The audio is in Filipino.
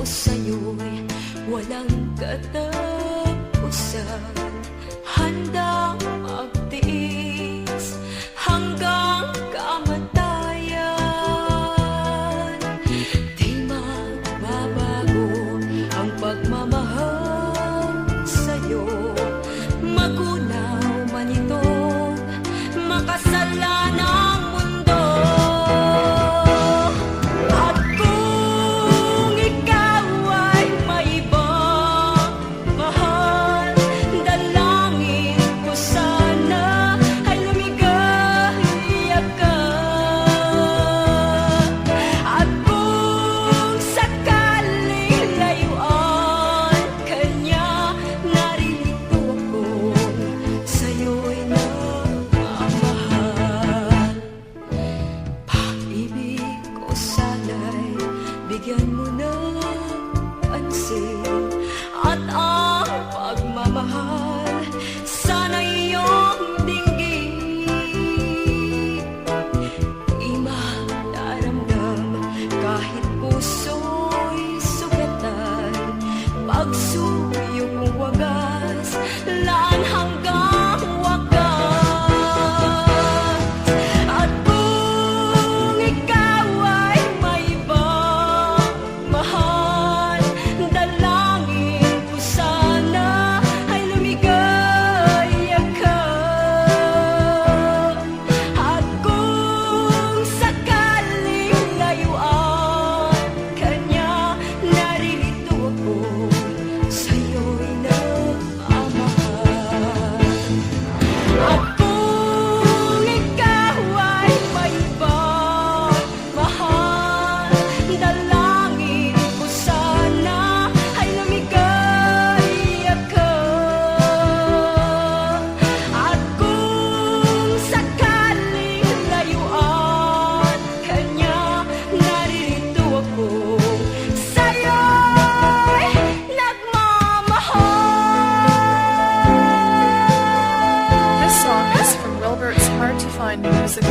sa'yo'y walang katapusan. Handang magtiis hanggang kamatayan. Di magbabago ang pagmamahal sa'yo. Magunaw man ito, makasalanang mundo. At kung ikaw ay may ibang mahal, dalangin ko sana ay lumigaya ka. At kung sakaling layuan ka niya, naririto ako, sa'yo'y nagmamahal. Pag-ibig ko sana'y bigyan mo ng pansin, at ang pagmamahal sana iyong dinggin. Di madaramdam kahit puso'y sugatan, pagsuyo kong wagas, laan hanggang wakas. At kung ikaw ay may ibang mahal, dalangin ko sana ay lumigaya ka. At kung sakaling layuan ka niya, naririto ako, sa'yo'y nagmamahal. At kung ikaw ay may ibang mahal, dalangin ko sana ay lumigaya ka. At kung sakaling layuan ka niya, naririto ako, sa'yo'y nagmamahal. This song is from Wilbert's Hard to Find music